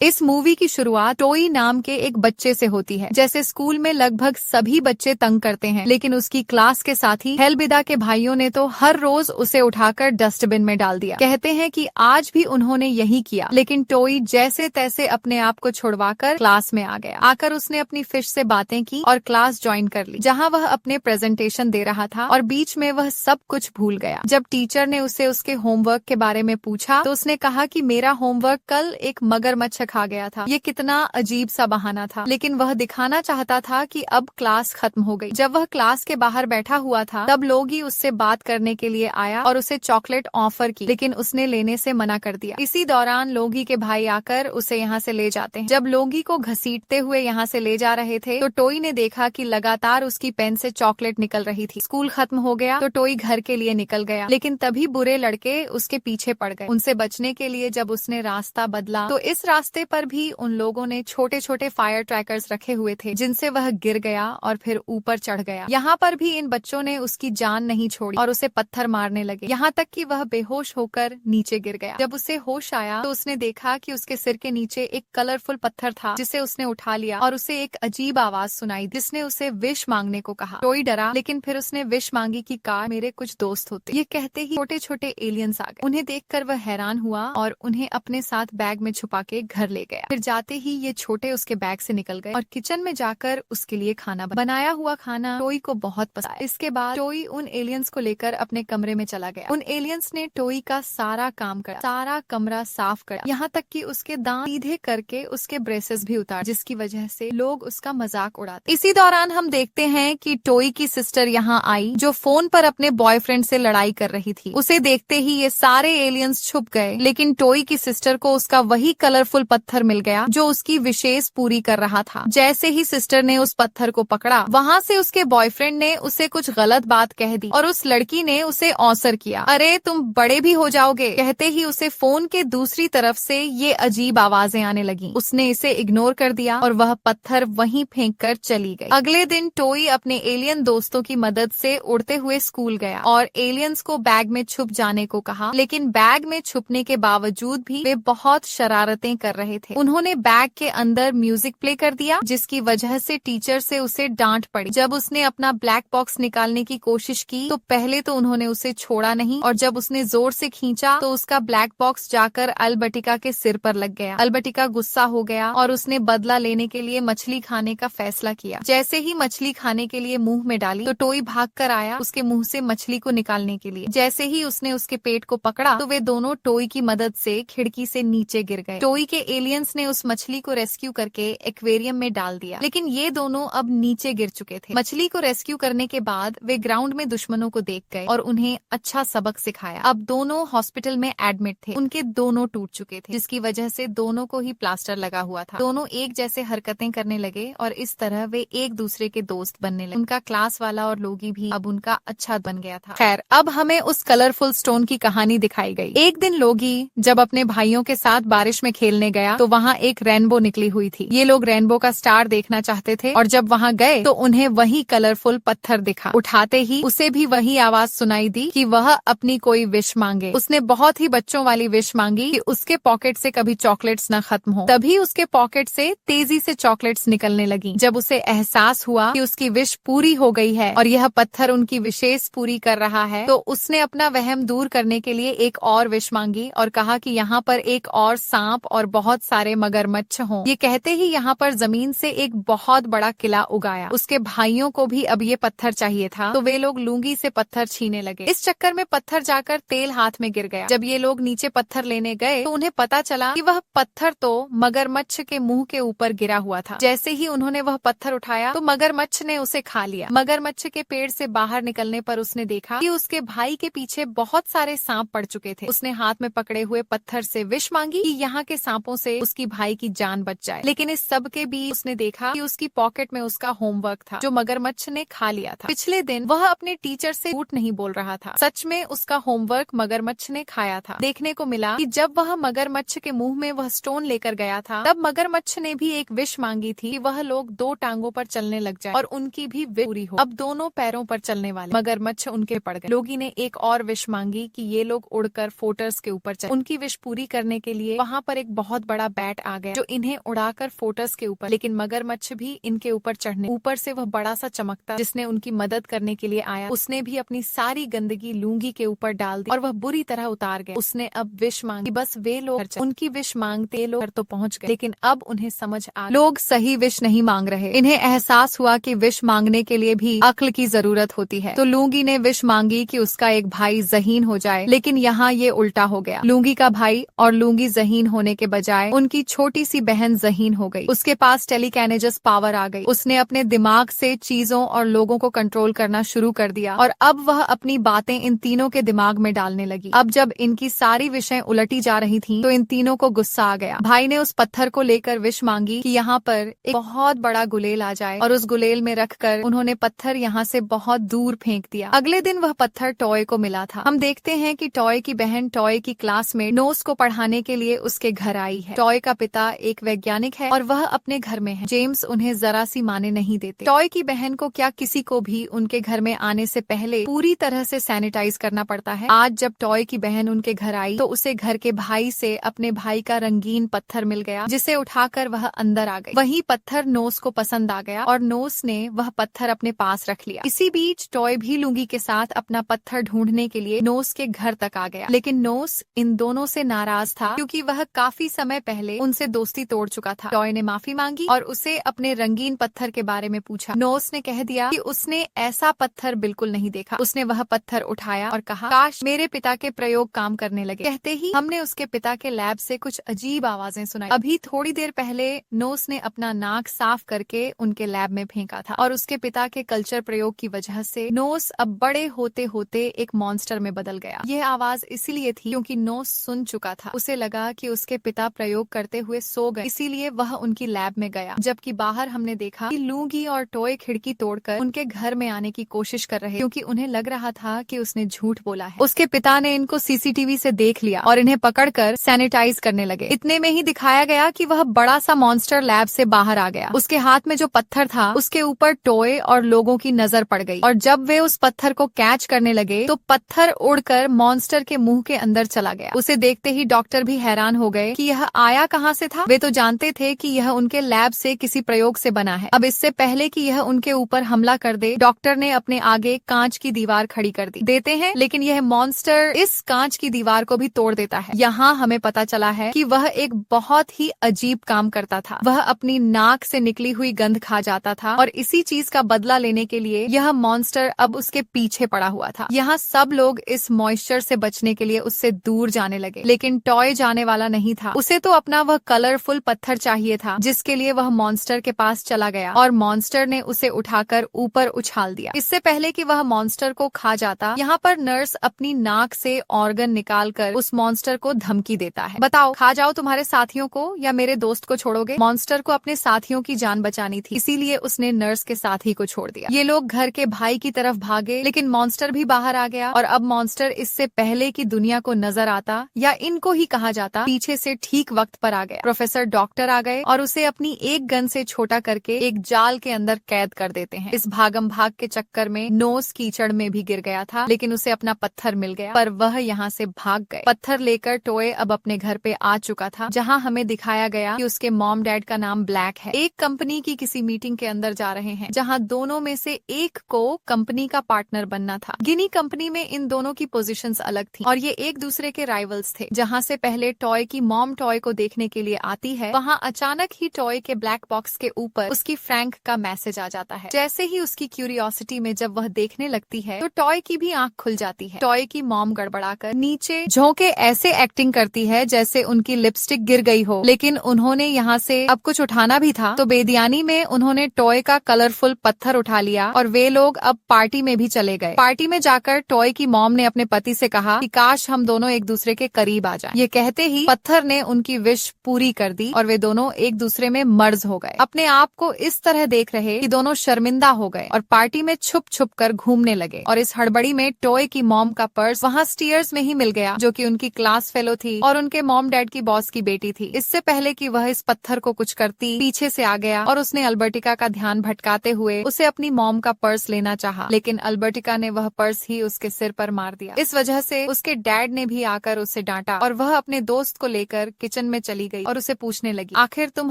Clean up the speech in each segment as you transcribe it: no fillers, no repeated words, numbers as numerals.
इस मूवी की शुरुआत टोई नाम के एक बच्चे से होती है। जैसे स्कूल में लगभग सभी बच्चे तंग करते हैं, लेकिन उसकी क्लास के साथी हेलबिदा के भाइयों ने तो हर रोज उसे उठाकर डस्टबिन में डाल दिया। कहते हैं कि आज भी उन्होंने यही किया, लेकिन टोई जैसे तैसे अपने आप को छुड़वाकर क्लास में आ गया। आकर उसने अपनी फिश से बातें की और क्लास ज्वाइन कर ली, जहाँ वह अपने प्रेजेंटेशन दे रहा था और बीच में वह सब कुछ भूल गया। जब टीचर ने उसे उसके होमवर्क के बारे में पूछा तो उसने कहा कि मेरा होमवर्क कल एक मगरमच्छ खा गया था। ये कितना अजीब सा बहाना था, लेकिन वह दिखाना चाहता था कि अब क्लास खत्म हो गई। जब वह क्लास के बाहर बैठा हुआ था तब लोगी उससे बात करने के लिए आया और उसे चॉकलेट ऑफर की, लेकिन उसने लेने से मना कर दिया। इसी दौरान लोगी के भाई आकर उसे यहाँ से ले जाते हैं। जब लोगी को घसीटते हुए यहाँ से ले जा रहे थे तो टोई ने देखा कि लगातार उसकी पेन से चॉकलेट निकल रही थी। स्कूल खत्म हो गया तो टोई घर के लिए निकल गया, लेकिन तभी बुरे लड़के उसके पीछे पड़ गए। उनसे बचने के लिए जब उसने रास्ता बदला तो इस रास्ते पर भी उन लोगों ने छोटे छोटे फायर ट्रैकर्स रखे हुए थे, जिनसे वह गिर गया और फिर ऊपर चढ़ गया। यहाँ पर भी इन बच्चों ने उसकी जान नहीं छोड़ी और उसे पत्थर मारने लगे, यहाँ तक कि वह बेहोश होकर नीचे गिर गया। जब उसे होश आया तो उसने देखा कि उसके सिर के नीचे एक कलरफुल पत्थर था, जिसे उसने उठा लिया और उसे एक अजीब आवाज सुनाई जिसने उसे विश मांगने को कहा। टोई डरा, लेकिन फिर उसने विश मांगी कि काश मेरे कुछ दोस्त होते। ये कहते ही छोटे छोटे एलियंस आ गए। उन्हें देखकर वह हैरान हुआ और उन्हें अपने साथ बैग में छुपा के घर ले गया। फिर जाते ही ये छोटे उसके बैग से निकल गए और किचन में जाकर उसके लिए खाना बनाया हुआ खाना टोई को बहुत पसंद आया। इसके बाद टोई उन एलियंस को लेकर अपने कमरे में चला गया। उन एलियंस ने टोई का सारा काम करा, सारा कमरा साफ करा, यहाँ तक कि उसके दांत सीधे करके उसके ब्रेसेस भी उतार, जिसकी वजह से लोग उसका मजाक उड़ाते। इसी दौरान हम देखते हैं कि टोई की सिस्टर यहाँ आई, जो फोन पर अपने बॉयफ्रेंड से लड़ाई कर रही थी। उसे देखते ही ये सारे एलियंस छुप गए, लेकिन टोई की सिस्टर को उसका वही कलरफुल पत्थर मिल गया जो उसकी विशेष पूरी कर रहा था। जैसे ही सिस्टर ने उस पत्थर को पकड़ा, वहाँ से उसके बॉयफ्रेंड ने उसे कुछ गलत बात कह दी और उस लड़की ने उसे ऑसर किया, अरे तुम बड़े भी हो जाओगे। कहते ही उसे फोन के दूसरी तरफ से ये अजीब आवाजें आने लगी। उसने इसे इग्नोर कर दिया और वह पत्थर वहीं फेंक कर चली गई। अगले दिन टोई अपने एलियन दोस्तों की मदद से उड़ते हुए स्कूल गया और एलियंस को बैग में छुप जाने को कहा, लेकिन बैग में छुपने के बावजूद भी वे बहुत शरारतें कर रहे थे। उन्होंने बैग के अंदर म्यूजिक प्ले कर दिया, जिसकी वजह से टीचर से उसे डांट पड़ी। जब उसने अपना ब्लैक बॉक्स निकालने की कोशिश की तो पहले तो उन्होंने उसे छोड़ा नहीं, और जब उसने जोर से खींचा तो उसका ब्लैक बॉक्स जाकर अल्बर्टिका के सिर पर लग गया। अल्बर्टिका गुस्सा हो गया और उसने बदला लेने के लिए मछली खाने का फैसला किया। जैसे ही मछली खाने के लिए मुंह में डाली तो टोई भाग कर आया उसके मुंह से मछली को निकालने के लिए। जैसे ही उसने उसके पेट को पकड़ा तो वे दोनों टोई की मदद से खिड़की से नीचे गिर गए। टोई के एलियंस ने उस मछली को रेस्क्यू करके एक्वेरियम में डाल दिया, लेकिन ये दोनों अब नीचे गिर चुके थे। मछली को रेस्क्यू करने के बाद वे ग्राउंड में दुश्मनों को देख गए और उन्हें अच्छा सबक सिखाया। अब दोनों हॉस्पिटल में एडमिट थे। उनके दोनों टूट चुके थे, जिसकी वजह से दोनों को ही प्लास्टर लगा हुआ था। दोनों एक जैसे हरकतें करने लगे और इस तरह वे एक दूसरे के दोस्त बनने लगे। उनका क्लास वाला और लोगी भी अब उनका अच्छा बन गया था। खैर, अब हमें उस कलरफुल स्टोन की कहानी दिखाई गई। एक दिन लोगी जब अपने भाइयों के साथ बारिश में खेलने गया तो वहाँ एक रेनबो निकली हुई थी। ये लोग रेनबो का स्टार देखना चाहते थे और जब वहाँ गए तो उन्हें वही कलरफुल पत्थर दिखा। उठाते ही उसे भी वही आवाज सुनाई दी कि वह अपनी कोई विश मांगे। उसने बहुत ही बच्चों वाली विश मांगी कि उसके पॉकेट से कभी चॉकलेट्स न खत्म हो। तभी उसके पॉकेट से तेजी से चॉकलेट्स निकलने लगी। जब उसे एहसास हुआ कि उसकी विश पूरी हो गई है और यह पत्थर उनकी विशेष पूरी कर रहा है, तो उसने अपना वहम दूर करने के लिए एक और विश मांगी और कहा कि यहाँ पर एक और सांप और बहुत सारे मगरमच्छ हों। ये कहते ही यहाँ पर जमीन से एक बहुत बड़ा किला उगाया। उसके भाइयों को भी अब ये पत्थर चाहिए था, तो वे लोग लूंगी से पत्थर छीने लगे। इस चक्कर में पत्थर जाकर तेल हाथ में गिर गया। जब ये लोग नीचे पत्थर लेने गए तो उन्हें पता चला कि वह पत्थर तो मगरमच्छ के मुंह के ऊपर गिरा हुआ था। जैसे ही उन्होंने वह पत्थर उठाया तो मगरमच्छ ने उसे खा लिया। मगरमच्छ के पेड़ से बाहर निकलने पर उसने देखा कि उसके भाई के पीछे बहुत सारे सांप पड़ चुके थे। उसने हाथ में पकड़े हुए पत्थर से विश मांगी कि यहाँ के सांपों से उसकी भाई की जान बच जाए, लेकिन इस सब के बीच उसने देखा कि उसकी पॉकेट में उसका होमवर्क था जो मगरमच्छ ने खा लिया था। पिछले दिन वह अपने टीचर से झूठ नहीं बोल रहा था, सच में उसका होमवर्क मगरमच्छ ने खाया था। देखने को मिला कि जब वह मगरमच्छ के मुंह में वह स्टोन लेकर गया था तब मगरमच्छ ने भी एक विश मांगी थी कि वह लोग 2 टांगों पर चलने लग जाए और उनकी भी विश पूरी हो। अब दोनों पैरों पर चलने वाले मगरमच्छ उनके पड़ गए। लोगी ने एक और विश मांगी कि ये लोग उड़कर फोटर्स के ऊपर चले। उनकी विश पूरी करने के लिए वहाँ पर एक बहुत बड़ा बैट आ गया जो इन्हें उड़ाकर फोटस के ऊपर, लेकिन मगरमच्छ भी इनके ऊपर चढ़ने, ऊपर से वह बड़ा सा चमकता जिसने उनकी मदद करने के लिए आया, उसने भी अपनी सारी गंदगी लूंगी के ऊपर डाल दी और वह बुरी तरह उतार गया। उसने अब विश मांगी, बस वे लोग उनकी विश मांगते लोग तो पहुंच गए, लेकिन अब उन्हें समझ आ लोग सही विश नहीं मांग रहे। इन्हें एहसास हुआ कि विश मांगने के लिए भी अक्ल की जरूरत होती है। तो लूंगी ने विश मांगी कि उसका एक भाई ज़हीन हो जाए, लेकिन यहाँ ये उल्टा हो गया। लूंगी का भाई और लूंगी ज़हीन होने के बजाय उनकी छोटी सी बहन ज़हीन हो गई। उसके पास टेलीकैनेजस पावर आ गई। उसने अपने दिमाग से चीजों और लोगों को कंट्रोल करना शुरू कर दिया और अब वह अपनी बातें इन तीनों के दिमाग में डालने लगी। अब जब इनकी सारी विषय उलटी जा रही थीं, तो इन तीनों को गुस्सा आ गया। भाई ने उस पत्थर को लेकर विश मांगी कि यहाँ पर एक बहुत बड़ा गुलेल आ जाए और उस गुलेल में रखकर उन्होंने पत्थर यहाँ से बहुत दूर फेंक दिया। अगले दिन वह पत्थर टॉय को मिला था। हम देखते हैं कि टॉय की बहन टॉय की क्लास में नोस को पढ़ाने के लिए उसके घर आई है। टॉय का पिता एक वैज्ञानिक है और वह अपने घर में है। जेम्स उन्हें जरा सी माने नहीं देते। टॉय की बहन को क्या किसी को भी उनके घर में आने से पहले पूरी तरह से सैनिटाइज करना पड़ता है। आज जब टॉय की बहन उनके घर आई तो उसे घर के भाई से अपने भाई का रंगीन पत्थर मिल गया, जिसे उठाकर वह अंदर आ गई। वही पत्थर नोस को पसंद आ गया और नोस ने वह पत्थर अपने पास रख लिया। इसी बीच टॉय भी लूंगी के साथ अपना पत्थर ढूंढने के लिए नोस के घर तक आ गया, लेकिन नोस इन दोनों से नाराज था क्योंकि वह काफी समय पहले उनसे दोस्ती तोड़ चुका था। टॉय ने माफी मांगी और उसे अपने रंगीन पत्थर के बारे में पूछा। नोस ने कह दिया कि उसने ऐसा पत्थर बिल्कुल नहीं देखा। उसने वह पत्थर उठाया और कहा, काश मेरे पिता के प्रयोग काम करने लगे। कहते ही हमने उसके पिता के लैब से कुछ अजीब आवाजें सुनाई। अभी थोड़ी देर पहले नोस ने अपना नाक साफ करके उनके लैब में फेंका था और उसके पिता के कल्चर प्रयोग की वजह से नोस अब बड़े होते होते एक मॉन्स्टर में बदल गया। यह आवाज इसीलिए थी क्योंकि नोस सुन चुका था। उसे लगा कि उसके पिता प्रयोग करते हुए सो गए, इसीलिए वह उनकी लैब में गया। जबकि बाहर हमने देखा कि लूंगी और टॉय खिड़की तोड़कर उनके घर में आने की कोशिश कर रहे, क्योंकि उन्हें लग रहा था कि उसने झूठ बोला है। उसके पिता ने इनको सीसीटीवी से देख लिया और इन्हें पकड़कर सैनिटाइज करने लगे। इतने में ही दिखाया गया कि वह बड़ा सा मॉन्स्टर लैब से बाहर आ गया। उसके हाथ में जो पत्थर था उसके ऊपर टॉय और लोगों की नजर पड़ गई और जब वे उस पत्थर को कैच करने लगे तो पत्थर उड़कर मॉन्स्टर के मुंह के अंदर चला गया। उसे देखते ही डॉक्टर भी हैरान हो गए कि यह आया कहां से था। वे तो जानते थे कि यह उनके लैब से किसी प्रयोग से बना है। अब इससे पहले कि यह उनके ऊपर हमला कर दे, डॉक्टर ने अपने आगे कांच की दीवार खड़ी कर दी देते हैं, लेकिन यह मॉन्स्टर इस कांच की दीवार को भी तोड़ देता है। यहाँ हमें पता चला है कि वह एक बहुत ही अजीब काम करता था। वह अपनी नाक से निकली हुई गंध खा जाता था और इसी चीज का बदला लेने के लिए यह मॉन्स्टर अब उसके पीछे पड़ा हुआ था। यहाँ सब लोग इस मॉइस्चर से बचने के लिए उससे दूर जाने लगे, लेकिन टॉय जाने वाला नहीं था। उसे तो अपना वह कलरफुल पत्थर चाहिए था, जिसके लिए वह मॉन्स्टर के पास चला गया और मॉन्स्टर ने उसे उठाकर ऊपर उछाल दिया। इससे पहले कि वह मॉन्स्टर को खा जाता, यहाँ पर नर्स अपनी नाक से ऑर्गन निकालकर उस मॉन्स्टर को धमकी देता है, बताओ खा जाओ तुम्हारे साथियों को या मेरे दोस्त को छोड़ोगे। मॉन्स्टर को अपने साथियों की जान बचानी थी, इसीलिए उसने नर्स के साथी को छोड़ दिया। ये लोग घर के भाई की तरफ भागे, लेकिन मॉन्स्टर भी बाहर आ गया और अब मॉन्स्टर इससे पहले कि दुनिया को नजर आता या इनको ही कहा जाता, पीछे से ठीक वक्त पर आ गया। प्रोफेसर डॉक्टर आ गए और उसे अपनी एक गन से छोटा करके एक जाल के अंदर कैद कर देते हैं। इस भागम भाग के चक्कर में नोस कीचड़ में भी गिर गया था, लेकिन उसे अपना पत्थर मिल गया, पर वह यहाँ से भाग गए। पत्थर लेकर टॉय अब अपने घर पे आ चुका था, जहाँ हमें दिखाया गया कि उसके मॉम डैड का नाम ब्लैक है। एक कंपनी की किसी मीटिंग के अंदर जा रहे हैं, जहाँ दोनों में से एक को कंपनी का पार्टनर बनना था। गिनी कंपनी में इन दोनों की पोजीशंस अलग थी और ये एक दूसरे के राइवल्स थे। जहाँ से पहले टॉय की मॉम टॉय को देखने के लिए आती है, वहाँ अचानक ही टॉय के ब्लैक बॉक्स के ऊपर उसकी फ्रैंक का मैसेज आ जाता है। जैसे ही उसकी क्यूरियोसिटी में जब वह देखने लगती है तो टॉय की भी आंख खुल जाती है। टॉय की मॉम गड़बड़ाकर नीचे झोंके ऐसे एक्टिंग करती है जैसे उनकी लिपस्टिक गिर गई हो, लेकिन उन्होंने यहाँ से अब कुछ उठाना भी था, तो बेदियानी में उन्होंने टॉय का कलरफुल पत्थर उठा लिया और वे लोग अब पार्टी में भी चले गए। पार्टी में जाकर टॉय की मॉम ने अपने पति से कहा कि काश हम दोनों एक दूसरे के करीब आ जाएं। ये कहते ही पत्थर ने उनकी विश पूरी कर दी और वे दोनों एक दूसरे में मर्ज हो गए। अपने आप को इस तरह देख रहे कि दोनों शर्मिंदा हो गए और पार्टी में छुप छुप कर घूमने लगे। और इस हड़बड़ी में टॉय की मॉम का पर्स वहाँ स्टीयर्स में ही मिल गया, जो कि उनकी क्लास फेलो थी और उनके मॉम डैड की बॉस की बेटी थी। इससे पहले कि वह इस पत्थर को कुछ करती, पीछे से आ गया और उसने अल्बर्टिका का ध्यान भटकाते हुए उसे अपनी मॉम का पर्स लेना चाहा, लेकिन अल्बर्टिका ने वह पर्स ही उसके सिर पर मार दिया। इस वजह से उसके डैड ने भी आकर उसे डांटा और वह अपने दोस्त को लेकर किचन किचन में चली गई और उसे पूछने लगी, आखिर तुम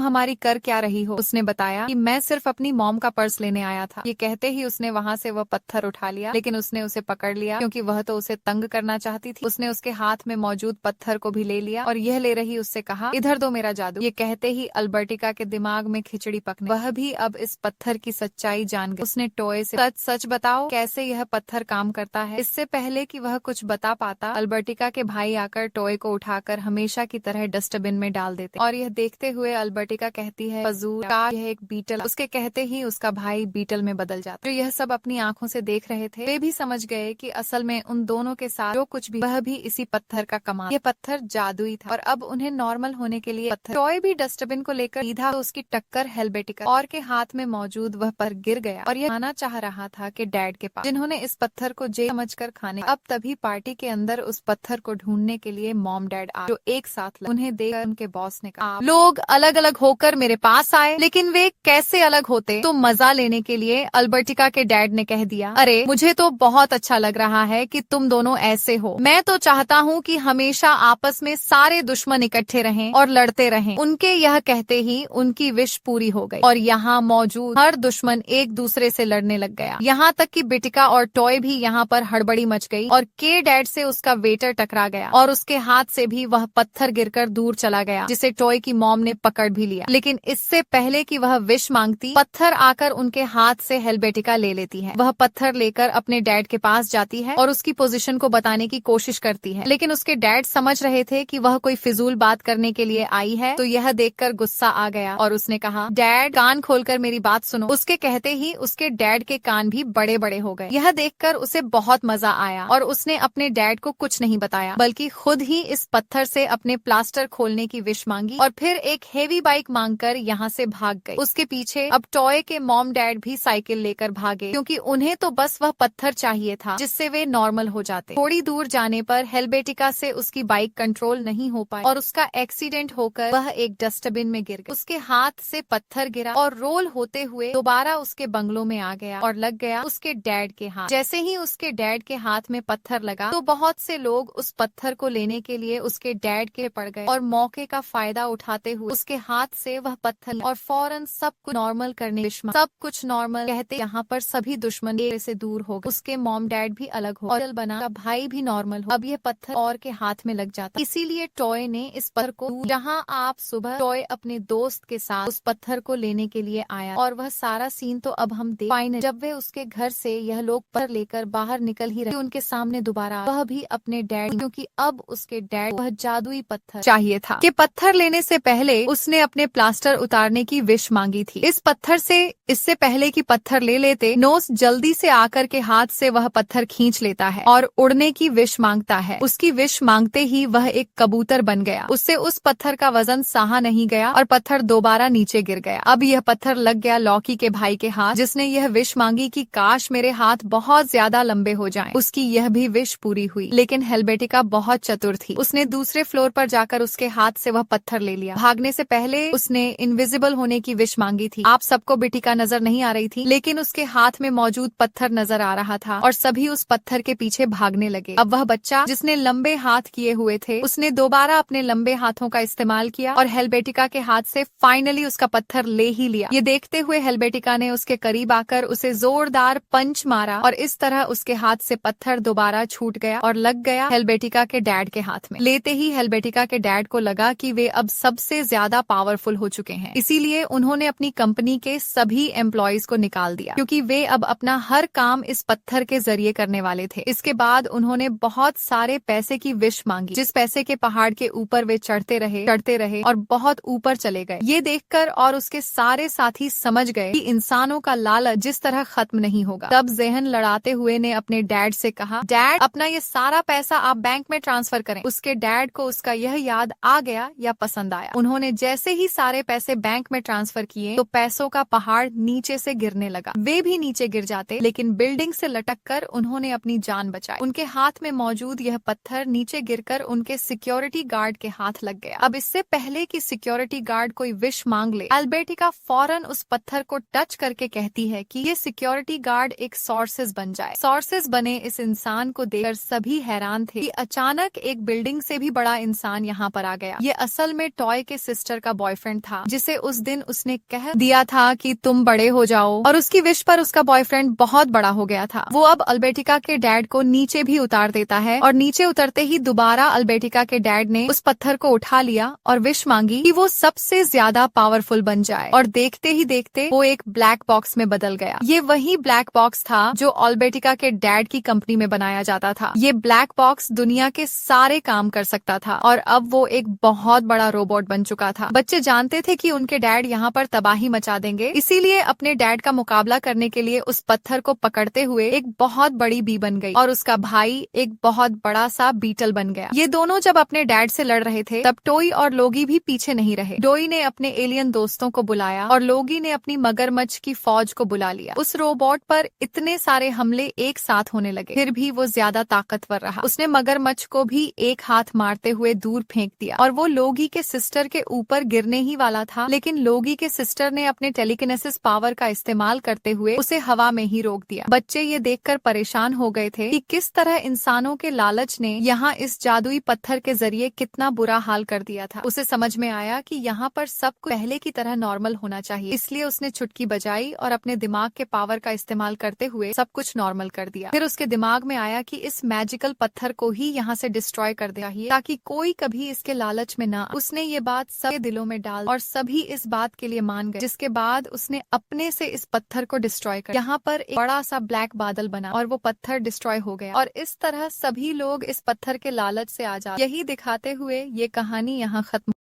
हमारी कर क्या रही हो? उसने बताया कि मैं सिर्फ अपनी मॉम का पर्स लेने आया था। ये कहते ही उसने वहाँ से वह पत्थर उठा लिया, लेकिन उसने उसे पकड़ लिया क्योंकि वह तो उसे तंग करना चाहती थी। उसने उसके हाथ में मौजूद पत्थर को भी ले लिया और यह ले रही उससे कहा, इधर दो मेरा जादू। ये कहते ही अल्बर्टिका के दिमाग में खिचड़ी पकने, वह भी अब इस पत्थर की सच्चाई जान गई। उसने टॉय से, सच सच बताओ कैसे यह पत्थर काम करता है। इससे पहले कि वह कुछ बता पाता, अल्बर्टिका के भाई आकर टॉय को उठाकर हमेशा की तरह डस्टबिन में डाल देते और यह देखते हुए अल्बर्टिका कहती है, फजूल, यह एक बीटल। उसके कहते ही उसका भाई बीटल में बदल जाता। जो यह सब अपनी आंखों से देख रहे थे, वे भी समझ गए कि असल में उन दोनों के साथ जो कुछ भी, वह भी इसी पत्थर का कमाल। यह पत्थर जादुई था और अब उन्हें नॉर्मल होने के लिए पत्थर। टॉय भी डस्टबिन को लेकर सीधा, तो उसकी टक्कर हेल्बेटिका और के हाथ में मौजूद वह पर गिर गया और यह आना चाह रहा था कि डैड के पास, जिन्होंने इस पत्थर को जे समझकर खाने। अब तभी पार्टी के अंदर उस पत्थर को ढूंढने के लिए मॉम डैड आ, जो एक साथ उन्हें देखकर उनके बॉस ने कहा, लोग अलग अलग होकर मेरे पास आए, लेकिन वे कैसे अलग होते? तो मजा लेने के लिए अल्बर्टिका के डैड ने कह दिया, अरे मुझे तो बहुत अच्छा लग रहा है कि तुम दोनों ऐसे हो। मैं तो चाहता हूँ कि हमेशा आपस में सारे दुश्मन इकट्ठे रहें और लड़ते रहें। उनके यह कहते ही उनकी विश पूरी हो गई और यहाँ मौजूद हर दुश्मन एक दूसरे से लड़ने लग गया। यहाँ तक कि बिटिका और टॉय भी यहाँ पर हड़बड़ी मच गई और के डैड से उसका वेटर टकरा गया और उसके हाथ से भी वह पत्थर गिरकर दूर चला गया, जिसे टॉय की मॉम ने पकड़ भी लिया। लेकिन इससे पहले कि वह विश मांगती, पत्थर आकर उनके हाथ से हेल्बेटिका ले लेती है। वह पत्थर लेकर अपने डैड के पास जाती है और उसकी पोजीशन को बताने की कोशिश करती है, लेकिन उसके डैड समझ रहे थे कि वह कोई फिजूल बात करने के लिए आई है। तो यह देखकर गुस्सा आ गया और उसने कहा, डैड कान खोलकर मेरी बात सुनो। उसके कहते ही उसके डैड के कान भी बड़े बड़े हो गए। यह देखकर उसे बहुत मजा आया और उसने अपने डैड को कुछ नहीं बताया, बल्कि खुद ही इस पत्थर से अपने प्लास्टर खोलने की विश मांगी और फिर एक हेवी बाइक मांगकर यहाँ से भाग गई। उसके पीछे अब टॉय के मॉम डैड भी साइकिल लेकर भागे, क्योंकि उन्हें तो बस वह पत्थर चाहिए था जिससे वे नॉर्मल हो जाते। थोड़ी दूर जाने पर हेल्बेटिका से उसकी बाइक कंट्रोल नहीं हो पाई और उसका एक्सीडेंट होकर वह एक डस्टबिन में गिर गई। उसके हाथ से पत्थर गिरा और रोल होते हुए दोबारा उसके बंगलों में आ गया और लग गया उसके डैड के हाथ। जैसे ही उसके डैड के हाथ में पत्थर लगा, तो बहुत से लोग उस पत्थर को लेने के लिए उसके डैड के पड़ गए और मौके का फायदा उठाते हुए उसके हाथ से वह पत्थर और फौरन सब कुछ नॉर्मल करने, सब कुछ नॉर्मल कहते यहाँ पर सभी दुश्मन से दूर हो गए। उसके मॉम डैड भी अलग हो और बना, भाई भी नॉर्मल हो। अब यह पत्थर और के हाथ में लग जाता, इसीलिए टॉय ने इस पत्थर को, जहाँ आप सुबह टॉय अपने दोस्त के साथ उस पत्थर को लेने के लिए आया और वह सारा सीन तो अब हम देख पाए। जब वे उसके घर से यह लोग पत्थर लेकर बाहर निकल ही रहे, उनके सामने दोबारा वह भी अपने डैड, क्योंकि अब उसके डैड वह जादुई पत्थर चाहिए था कि पत्थर लेने से पहले उसने अपने प्लास्टर उतारने की विश मांगी थी। इस पत्थर से, इससे पहले कि पत्थर ले लेते, नोस जल्दी से आकर के हाथ से वह पत्थर खींच लेता है और उड़ने की विश मांगता है। उसकी विश मांगते ही वह एक कबूतर बन गया। उससे उस पत्थर का वजन सहा नहीं गया और पत्थर दोबारा नीचे गिर गया। अब यह पत्थर लग गया लॉकी के भाई के हाथ, जिसने यह विश मांगी कि काश मेरे हाथ बहुत ज्यादा लंबे हो जाएं। उसकी यह भी विश पूरी हुई, लेकिन हेल्बेटिका बहुत चतुर थी। उसने दूसरे फ्लोर पर जाकर उसके हाथ से वह पत्थर ले लिया। भागने से पहले उसने इनविजिबल होने की विश मांगी थी। आप सबको बिटिका नजर नहीं आ रही थी, लेकिन उसके हाथ में मौजूद पत्थर नजर आ रहा था और सभी उस पत्थर के पीछे भागने लगे। अब वह बच्चा जिसने लंबे हाथ किए हुए थे, उसने दोबारा अपने लंबे हाथों का इस्तेमाल किया और हेल्बेटिका के हाथ से फाइनली उसका पत्थर ले ही लिया। ये देखते हुए हेल्बेटिका ने उसके करीब आकर उसे जोरदार पंच मारा और इस तरह उसके हाथ से पत्थर दोबारा छूट गया और लग गया हेल्बेटिका के डैड के हाथ में। लेते ही हेल्बेटिका के डैड को लगा कि वे अब सबसे ज्यादा पावरफुल हो चुके हैं, इसीलिए उन्होंने अपनी कंपनी के सभी एम्प्लॉयज को निकाल दिया, क्योंकि वे अब अपना हर काम इस पत्थर के जरिए करने वाले थे। इसके बाद उन्होंने बहुत सारे पैसे की विश मांगी, जिस पैसे के पहाड़ के ऊपर वे चढ़ते रहे और बहुत ऊपर चले गए। ये देखकर और उसके सारे साथी समझ गए कि इंसानों का लालच जिस तरह खत्म नहीं होगा। तब जहन लड़ाते हुए ने अपने डैड से कहा, डैड अपना ये सारा पैसा आप बैंक में ट्रांसफर करें। उसके डैड को उसका यह याद आ गया या पसंद आया। उन्होंने जैसे ही सारे पैसे बैंक में ट्रांसफर किए, तो पैसों का पहाड़ नीचे से गिरने लगा। वे भी नीचे गिर जाते, लेकिन बिल्डिंग से लटक कर उन्होंने अपनी जान बचाई। उनके हाथ में मौजूद यह पत्थर नीचे गिरकर उनके सिक्योरिटी गार्ड के हाथ लग गया। अब इससे पहले कि सिक्योरिटी गार्ड कोई विश मांग ले, अल्बर्टिका फौरन उस पत्थर को टच करके कहती है कि ये सिक्योरिटी गार्ड एक सोर्सेस बन जाए। सोर्सेस बने इस इंसान को देखकर सभी हैरान थे कि अचानक एक बिल्डिंग से भी बड़ा इंसान यहाँ पर आ गया। ये असल में टॉय के सिस्टर का बॉयफ्रेंड था, जिसे उस दिन उसने कह दिया था कि तुम बड़े हो जाओ, और उसकी विश पर उसका बॉयफ्रेंड बहुत बड़ा हो गया था। वो अब अल्बर्टिका के डैड को नीचे भी उतार देता है, और नीचे उतरते ही दोबारा अल्बर्टिका के डैड ने उस पत्थर को उठा लिया और विश मांगी कि वो सबसे ज्यादा पावरफुल बन जाए, और देखते ही देखते वो एक ब्लैक बॉक्स में बदल गया। ये वही ब्लैक बॉक्स था जो अल्बर्टिका के डैड की कंपनी में बनाया जाता था। ये ब्लैक बॉक्स दुनिया के सारे काम कर सकता था, और अब वो एक बहुत बड़ा रोबोट बन चुका था। बच्चे जानते थे कि उनके डैड यहाँ पर तबाही मचा देंगे, इसीलिए अपने डैड का मुकाबला करने के लिए उस पत्थर को पकड़ते हुए एक बहुत बड़ी बी बन गई, और उसका भाई एक बहुत बड़ा सा बीटल बन गया। ये दोनों जब अपने डैड से लड़ रहे थे, तब टोई और लोगी भी पीछे नहीं रहे। टोई ने अपने एलियन दोस्तों को बुलाया, और लोगी ने अपनी मगरमच्छ की फौज को बुला लिया। उस रोबोट पर इतने सारे हमले एक साथ होने लगे, फिर भी वो ज्यादा ताकतवर रहा। उसने मगरमच्छ को भी एक हाथ मारते हुए दूर फेंक दिया, और वो लोगी के सिस्टर के ऊपर गिरने ही वाला था, लेकिन लोगी के सिस्टर ने अपने टेलीकिनेसिस पावर का इस्तेमाल करते हुए उसे हवा में ही रोक दिया। बच्चे ये देखकर परेशान हो गए थे कि किस तरह इंसानों के लालच ने यहाँ इस जादुई पत्थर के जरिए कितना बुरा हाल कर दिया था। उसे समझ में आया कि यहाँ पर सब कुछ पहले की तरह नॉर्मल होना चाहिए, इसलिए उसने चुटकी बजाई और अपने दिमाग के पावर का इस्तेमाल करते हुए सब कुछ नॉर्मल कर दिया। फिर उसके दिमाग में आया कि इस मैजिकल पत्थर को ही यहाँ से डिस्ट्रॉय कर दिया चाहिए, ताकि कोई कभी इसके लालच में ना। उसने ये बात सबके दिलों में डाल, और सभी इस बात के लिए मान गए, जिसके बाद उसने अपने से इस पत्थर को डिस्ट्रॉय कर। यहाँ पर एक बड़ा सा ब्लैक बादल बना, और वो पत्थर डिस्ट्रॉय हो गया, और इस तरह सभी लोग इस पत्थर के लालच से आ जाते। यही दिखाते हुए ये कहानी यहाँ खत्म।